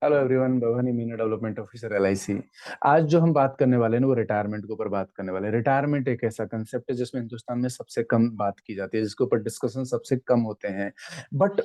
Hello everyone, Bhavani Meena development officer LIC. आज जो हम बात करने वाले हैं ना, वो रिटायरमेंट के ऊपर बात करने वाले हैं। रिटायरमेंट एक ऐसा कंसेप्ट है जिसमें हिंदुस्तान में सबसे कम बात की जाती है, जिसके ऊपर डिस्कशन सबसे कम होते हैं। बट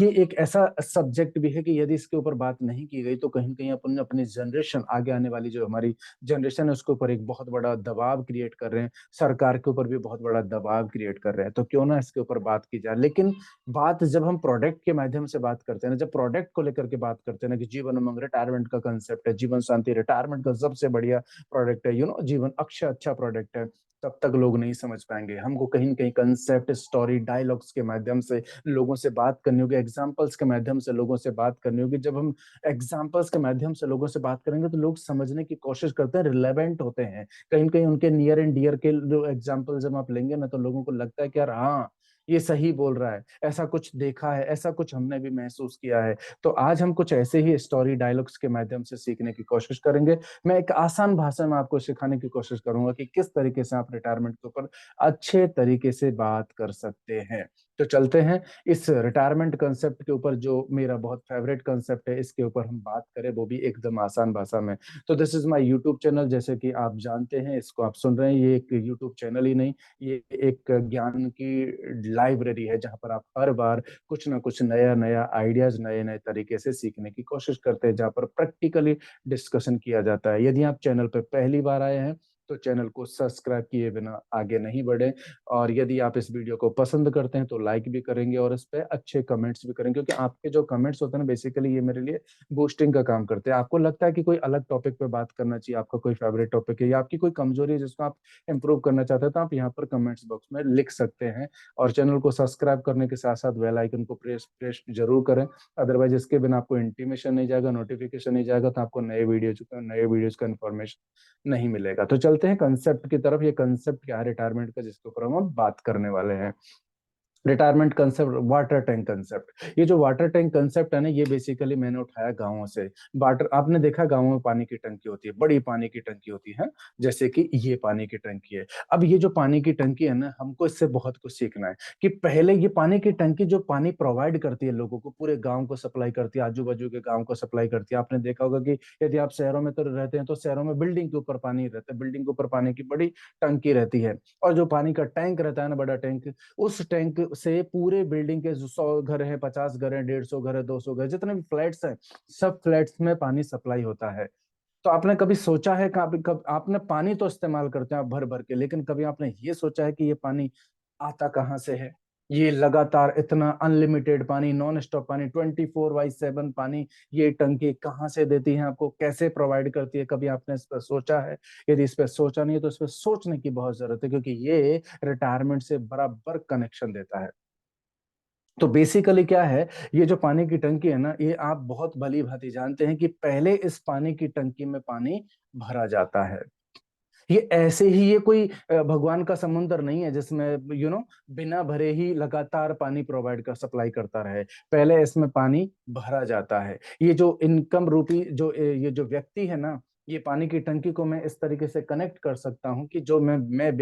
ये एक ऐसा सब्जेक्ट भी है कि यदि इसके ऊपर बात नहीं की गई तो कहीं ना कहीं अपन अपनी जनरेशन, आगे आने वाली जो हमारी जनरेशन है, उसके ऊपर एक बहुत बड़ा दबाव क्रिएट कर रहे हैं। सरकार के ऊपर भी बहुत बड़ा दबाव क्रिएट कर रहे हैं। तो क्यों ना इसके ऊपर बात की जाए। लेकिन बात जब हम प्रोडक्ट के माध्यम से बात करते हैं ना, जब प्रोडक्ट को लेकर के बात करते हैं ना, कि जीवन उमंग रिटायरमेंट का कंसेप्ट है, जीवन शांति रिटायरमेंट का सबसे बढ़िया प्रोडक्ट है, जीवन अक्षय अच्छा प्रोडक्ट है, तब तक लोग नहीं समझ पाएंगे। हमको कहीं न कहीं कंसेप्ट, स्टोरी, डायलॉग्स के माध्यम से लोगों से बात करनी होगी, एग्जाम्पल्स के माध्यम से लोगों से बात करनी होगी। जब हम एग्जाम्पल्स के माध्यम से लोगों से बात करेंगे तो लोग समझने की कोशिश करते हैं, रिलेवेंट होते हैं। कहीं न कहीं उनके नियर एंड डियर के जो एग्जाम्पल जब आप लेंगे ना, तो लोगों को लगता है कि यार हाँ, ये सही बोल रहा है, ऐसा कुछ देखा है, ऐसा कुछ हमने भी महसूस किया है। तो आज हम कुछ ऐसे ही स्टोरी डायलॉग्स के माध्यम से सीखने की कोशिश करेंगे। मैं एक आसान भाषा में आपको सिखाने की कोशिश करूंगा कि किस तरीके से आप रिटायरमेंट के ऊपर अच्छे तरीके से बात कर सकते हैं। तो चलते हैं इस रिटायरमेंट कंसेप्ट के ऊपर, जो मेरा बहुत फेवरेट कंसेप्ट है, इसके ऊपर हम बात करें, वो भी एकदम आसान भाषा में। तो this is my YouTube channel. जैसे कि आप जानते हैं, इसको आप सुन रहे हैं, ये एक यूट्यूब चैनल ही नहीं, ये एक ज्ञान की लाइब्रेरी है, जहां पर आप हर बार कुछ ना कुछ नया नया आइडियाज, नए नए तरीके से सीखने की कोशिश करते हैं, जहां पर प्रैक्टिकली डिस्कशन किया जाता है। यदि आप चैनल पर पहली बार आए हैं तो चैनल को सब्सक्राइब किए बिना आगे नहीं बढ़े। और यदि आप इस वीडियो को पसंद करते हैं तो लाइक भी करेंगे और इस पे अच्छे कमेंट्स भी करेंगे, क्योंकि आपके जो कमेंट्स होते हैं ना, बेसिकली ये मेरे लिए बूस्टिंग का काम करते हैं। आपको लगता है कि कोई अलग टॉपिक पे बात करना चाहिए, आपका कोई फेवरेट टॉपिक है या आपकी कोई कमजोरी है जिसको आप इंप्रूव करना चाहते हैं, तो आप यहाँ पर कमेंट्स बॉक्स में लिख सकते हैं। और चैनल को सब्सक्राइब करने के साथ साथ बेल आइकन को प्रेस प्रेस जरूर करें। अदरवाइज इसके बिना आपको इंटीमेशन नहीं जाएगा, नोटिफिकेशन नहीं जाएगा, तो आपको नए वीडियोज का इन्फॉर्मेशन नहीं मिलेगा। तो चलते हैं कंसेप्ट की तरफ। ये कंसेप्ट क्या है रिटायरमेंट का, जिसके ऊपर हम अब बात करने वाले हैं। Retirement concept, water tank concept. ये जो वाटर टैंक कंसेप्ट है ना, ये बेसिकली मैंने उठाया गांवों से। वाटर, आपने देखा गांवों में पानी की टंकी होती है, बड़ी पानी की टंकी होती है, जैसे कि ये पानी की टंकी है। अब ये जो पानी की टंकी है ना, हमको इससे बहुत कुछ सीखना है। कि पहले ये पानी की टंकी जो पानी प्रोवाइड करती है लोगों को, पूरे गांव को सप्लाई करती है, आजू बाजू के गांव को सप्लाई करती है। आपने देखा होगा कि यदि आप शहरों में तो रहते हैं, तो शहरों में बिल्डिंग के ऊपर पानी रहता है, बिल्डिंग के ऊपर पानी की बड़ी टंकी रहती है। और जो पानी का टैंक रहता है ना, बड़ा टैंक, उस टैंक से पूरे बिल्डिंग के 100 घर हैं, 50 घर हैं, 150 घर है, 200 घर, जितने भी फ्लैट्स हैं, सब फ्लैट्स में पानी सप्लाई होता है। तो आपने कभी सोचा है, आपने पानी तो इस्तेमाल करते हैं आप भर भर के, लेकिन कभी आपने ये सोचा है कि ये पानी आता कहाँ से है? ये लगातार इतना अनलिमिटेड पानी, नॉन स्टॉप पानी, 24/7 पानी, ये टंकी कहाँ से देती है आपको, कैसे प्रोवाइड करती है? कभी आपने इस पर सोचा है? यदि इस पर सोचा नहीं है तो इस पर सोचने की बहुत जरूरत है, क्योंकि ये रिटायरमेंट से बराबर कनेक्शन देता है। तो बेसिकली क्या है, ये जो पानी की टंकी है ना, ये आप बहुत भली भांति जानते हैं कि पहले इस पानी की टंकी में पानी भरा जाता है। ये ऐसे ही, ये कोई भगवान का समुंदर नहीं है जिसमें बिना भरे ही लगातार पानी प्रोवाइड कर सप्लाई करता रहे। पहले इसमें पानी भरा जाता है। ये जो इनकम रूपी जो ये जो व्यक्ति है ना, ये पानी की टंकी को मैं इस तरीके से कनेक्ट कर सकता हूँ कि जो मैं एक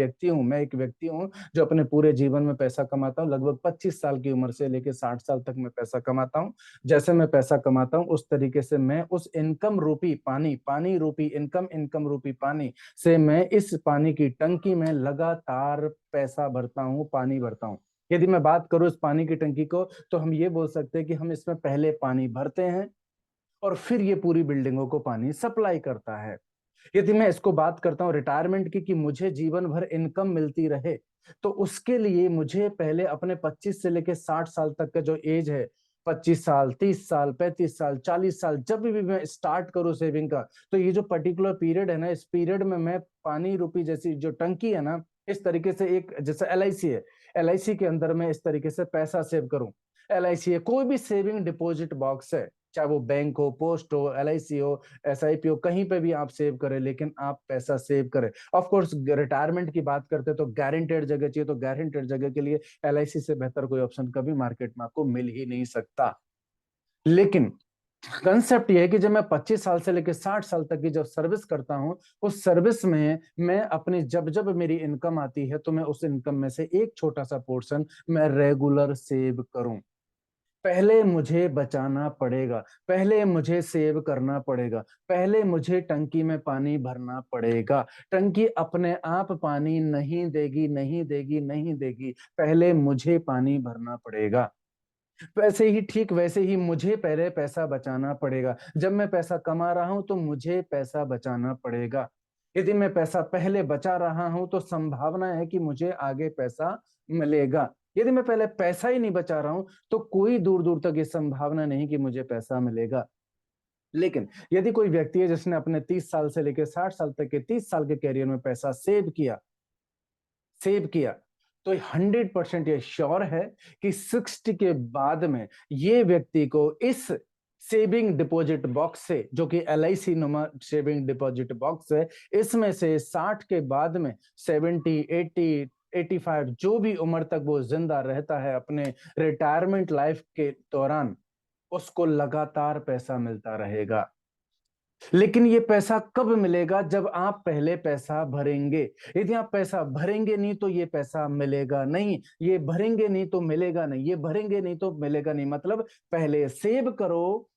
व्यक्ति हूँ जो अपने पूरे जीवन में पैसा कमाता हूँ, लगभग 25 साल की उम्र से लेकर 60 साल तक मैं पैसा कमाता हूँ। जैसे मैं पैसा कमाता हूँ, उस तरीके से मैं उस इनकम रूपी पानी, पानी रूपी इनकम, इनकम रूपी पानी से मैं इस पानी की टंकी में लगातार पैसा भरता हूँ, पानी भरता हूँ। यदि मैं बात करूं इस पानी की टंकी को, तो हम ये बोल सकते हैं कि हम इसमें पहले पानी भरते हैं और फिर ये पूरी बिल्डिंगों को पानी सप्लाई करता है। यदि मैं इसको बात करता हूँ रिटायरमेंट की, कि मुझे जीवन भर इनकम मिलती रहे, तो उसके लिए मुझे पहले अपने 25 से लेकर 60 साल तक का जो एज है, 25 साल, 30 साल, 35 साल, 40 साल, जब भी मैं स्टार्ट करूं सेविंग का, तो ये जो पर्टिकुलर पीरियड है ना, इस पीरियड में मैं पानी रूपी जैसी जो टंकी है ना, इस तरीके से, एक जैसे एलआईसी है, एलआईसी के अंदर मैं इस तरीके से पैसा सेव करूं। एलआईसी है, कोई भी सेविंग डिपॉजिट बॉक्स है, चाहे वो बैंक हो, पोस्ट हो, एलआईसी हो, एसआईपी हो, कहीं पे भी आप सेव करें, लेकिन आप पैसा सेव करें। ऑफ कोर्स रिटायरमेंट की बात करते हैं तो गारंटेड जगह चाहिए, तो गारंटेड जगह के लिए एलआईसी से बेहतर कोई ऑप्शन कभी मार्केट में आपको मिल ही नहीं सकता। लेकिन कंसेप्ट ये है कि जब मैं 25 साल से लेकर 60 साल तक की जब सर्विस करता हूं, उस सर्विस में मैं अपनी, जब जब मेरी इनकम आती है, तो मैं उस इनकम में से एक छोटा सा पोर्शन मैं रेगुलर सेव करूं। पहले मुझे बचाना पड़ेगा, पहले मुझे सेव करना पड़ेगा, पहले मुझे टंकी में पानी भरना पड़ेगा। टंकी अपने आप पानी नहीं देगी, नहीं देगी, नहीं देगी, पहले मुझे पानी भरना पड़ेगा। वैसे ही, ठीक वैसे ही मुझे पहले पैसा बचाना पड़ेगा। जब मैं पैसा कमा रहा हूं तो मुझे पैसा बचाना पड़ेगा। यदि मैं पैसा पहले बचा रहा हूं तो संभावना है कि मुझे आगे पैसा मिलेगा। यदि मैं पहले पैसा ही नहीं बचा रहा हूं तो कोई दूर दूर तक ये संभावना नहीं कि मुझे पैसा मिलेगा। लेकिन यदि कोई व्यक्ति है जिसने अपने 30 साल से लेकर 60 साल तक के 30 साल के कैरियर में पैसा सेव किया, तो 100% ये श्योर है कि 60 के बाद में ये व्यक्ति को इस सेविंग डिपॉजिट बॉक्स से, जो कि LIC नुमा सेविंग डिपॉजिट बॉक्स है, इसमें से 60 के बाद में 70, 80, 85 जो भी उम्र तक वो जिंदा रहता है अपने रिटायरमेंट लाइफ के दौरान, उसको लगातार पैसा मिलता रहेगा। लेकिन ये पैसा कब मिलेगा? जब आप पहले पैसा भरेंगे। यदि आप पैसा भरेंगे नहीं तो ये पैसा मिलेगा नहीं, ये भरेंगे नहीं तो मिलेगा नहीं, ये भरेंगे नहीं तो मिलेगा नहीं। मतलब पहले सेव करो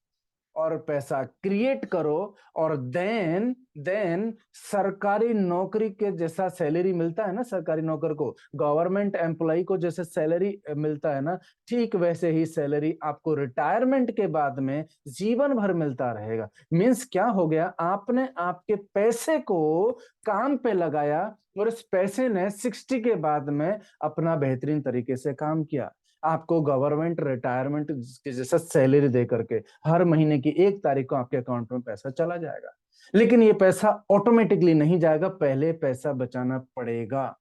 और पैसा क्रिएट करो, और देन सरकारी नौकरी के जैसा सैलरी मिलता है ना, सरकारी नौकर को, गवर्नमेंट एम्प्लॉय को जैसे सैलरी मिलता है ना, ठीक वैसे ही सैलरी आपको रिटायरमेंट के बाद में जीवन भर मिलता रहेगा। मींस क्या हो गया? आपने आपके पैसे को काम पे लगाया और इस पैसे ने 60 के बाद में अपना बेहतरीन तरीके से काम किया। आपको गवर्नमेंट रिटायरमेंट के जैसा सैलरी दे करके हर महीने की 1 तारीख को आपके अकाउंट में पैसा चला जाएगा। लेकिन ये पैसा ऑटोमेटिकली नहीं जाएगा, पहले पैसा बचाना पड़ेगा।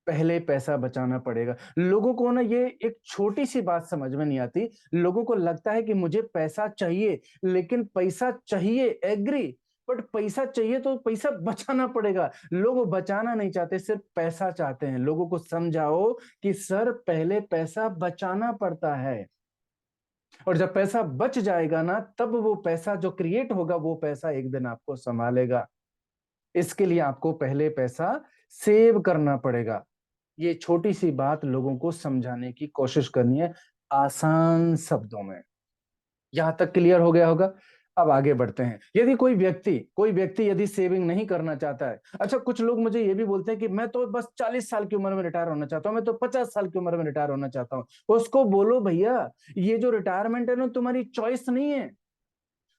पहले पैसा बचाना पड़ेगा। लोगों को ना ये एक छोटी सी बात समझ में नहीं आती। लोगों को लगता है कि मुझे पैसा चाहिए, लेकिन पैसा चाहिए, एग्री, बट पैसा चाहिए तो पैसा बचाना पड़ेगा। लोग बचाना नहीं चाहते, सिर्फ पैसा चाहते हैं। लोगों को समझाओ कि सर पहले पैसा बचाना पड़ता है, और जब पैसा बच जाएगा ना, तब वो पैसा जो क्रिएट होगा वो पैसा एक दिन आपको संभालेगा। इसके लिए आपको पहले पैसा सेव करना पड़ेगा। ये छोटी सी बात लोगों को समझाने की कोशिश करनी है, आसान शब्दों में। यहां तक क्लियर हो गया होगा? अब आगे बढ़ते हैं। यदि कोई व्यक्ति यदि सेविंग नहीं करना चाहता है। अच्छा, कुछ लोग मुझे ये भी बोलते हैं कि मैं तो बस 40 साल की उम्र में रिटायर होना चाहता हूं, मैं तो 50 साल की उम्र में रिटायर होना चाहता हूं। उसको बोलो भैया, ये जो रिटायरमेंट है ना, तुम्हारी चॉइस नहीं है।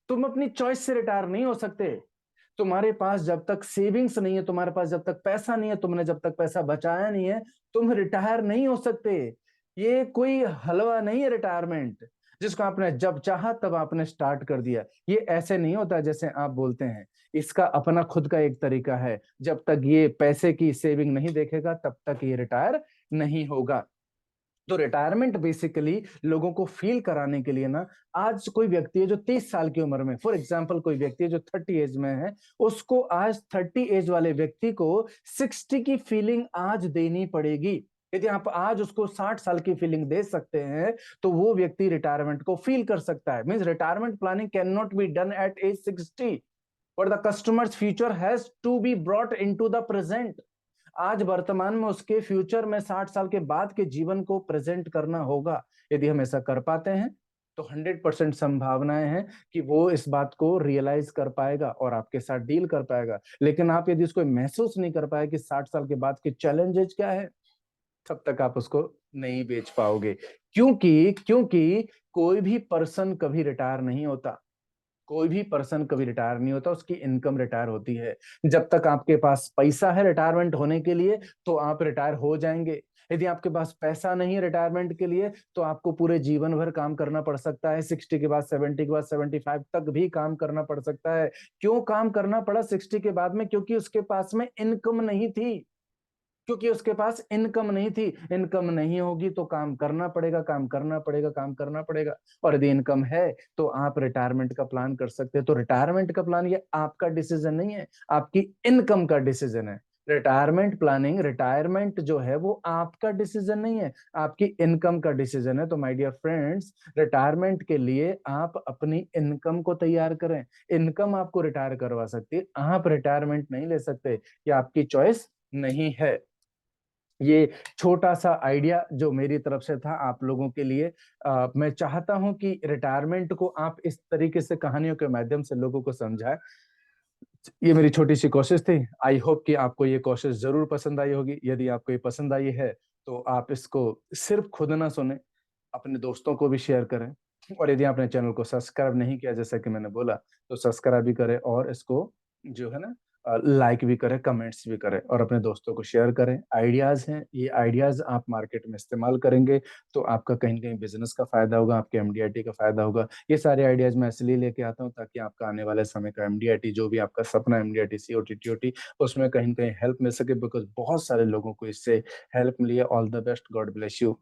तुम अपनी चॉइस से रिटायर नहीं हो सकते। तुम्हारे पास जब तक सेविंग्स नहीं है, तुम्हारे पास जब तक पैसा नहीं है, तुमने जब तक पैसा बचाया नहीं है, तुम रिटायर नहीं हो सकते। ये कोई हलवा नहीं है रिटायरमेंट, जिसको आपने जब चाहा तब आपने स्टार्ट कर दिया। ये ऐसे नहीं होता जैसे आप बोलते हैं। इसका अपना खुद का एक तरीका है। जब तक ये पैसे की सेविंग नहीं देखेगा तब तक ये रिटायर नहीं होगा। तो रिटायरमेंट बेसिकली लोगों को फील कराने के लिए ना, आज कोई व्यक्ति है जो 30 साल की उम्र में, फॉर एग्जांपल कोई व्यक्ति है जो 30 एज में है, उसको आज 30 एज वाले व्यक्ति को 60 की फीलिंग आज देनी पड़ेगी। यदि आप आज उसको 60 साल की फीलिंग दे सकते हैं तो वो व्यक्ति रिटायरमेंट को फील कर सकता है। Means retirement planning can not be done at age 60, but the customer's future has to be brought into the present. आज वर्तमान में उसके फ्यूचर में 60 साल के बाद के जीवन को प्रेजेंट करना होगा। यदि हम ऐसा कर पाते हैं तो 100% संभावनाएं हैं कि वो इस बात को रियलाइज कर पाएगा और आपके साथ डील कर पाएगा। लेकिन आप यदि उसको महसूस नहीं कर पाए कि 60 साल के बाद के चैलेंजेस क्या है, तब तक आप उसको नहीं बेच पाओगे। क्योंकि कोई भी पर्सन कभी रिटायर नहीं होता। कोई भी पर्सन कभी रिटायर नहीं होता, उसकी इनकम रिटायर होती है। जब तक आपके पास पैसा है रिटायरमेंट होने के लिए तो आप रिटायर हो जाएंगे। यदि आपके पास पैसा नहीं है रिटायरमेंट के लिए तो आपको पूरे जीवन भर काम करना पड़ सकता है। 60 के बाद, 70 के बाद, 75 तक भी काम करना पड़ सकता है। क्यों काम करना पड़ा 60 के बाद में? क्योंकि उसके पास में इनकम नहीं थी। क्योंकि उसके पास इनकम नहीं थी। इनकम नहीं होगी तो काम करना पड़ेगा, काम करना पड़ेगा, काम करना पड़ेगा। और यदि इनकम है तो आप रिटायरमेंट का प्लान कर सकते हैं। तो रिटायरमेंट का प्लान ये आपका डिसीजन नहीं है, आपकी इनकम का डिसीजन है। रिटायरमेंट प्लानिंग, रिटायरमेंट जो है वो आपका डिसीजन नहीं है, आपकी इनकम का डिसीजन है। तो माय डियर फ्रेंड्स, रिटायरमेंट के लिए आप अपनी इनकम को तैयार करें। इनकम आपको रिटायर करवा सकती है, आप रिटायरमेंट नहीं ले सकते। ये आपकी चॉइस नहीं है। ये छोटा-सा आइडिया जो मेरी तरफ से था आप लोगों के लिए। मैं चाहता हूँ कि रिटायरमेंट को आप इस तरीके से कहानियों के माध्यम से लोगों को समझाएँ। ये मेरी छोटी-सी कोशिश थी। आई होप कि आपको ये कोशिश ज़रूर पसंद आई होगी। यदि आपको ये पसंद आई है, तो आप इसको सिर्फ़ खुद ना सुनें, अपने दोस्तों को भी शेयर करें और यदि आपने चैनल को सब्सक्राइब नहीं किया जैसा कि मैंने बोला, तो सब्सक्राइब भी करें और इसको जो है ना लाइक भी करें, कमेंट्स भी करें और अपने दोस्तों को शेयर करें। आइडियाज़ हैं, ये आइडियाज़ आप मार्केट में इस्तेमाल करेंगे, तो आपका कहीं न कहीं बिज़नेस का फ़ायदा होगा, आपके एमडीआईटी का फ़ायदा होगा। ये सारे आइडियाज़ मैं इसलिए लेके आता हूँ ताकि आपका आने वाले समय का एमडीआईटी जो भी आपका सपना है एमडीआईटी, सीओटी, टीओटी उसमें कहीं न कहीं हेल्प मिल सके बिकॉज़ बहुत सारे लोगों को इससे हेल्प मिली है। All the best, God bless you.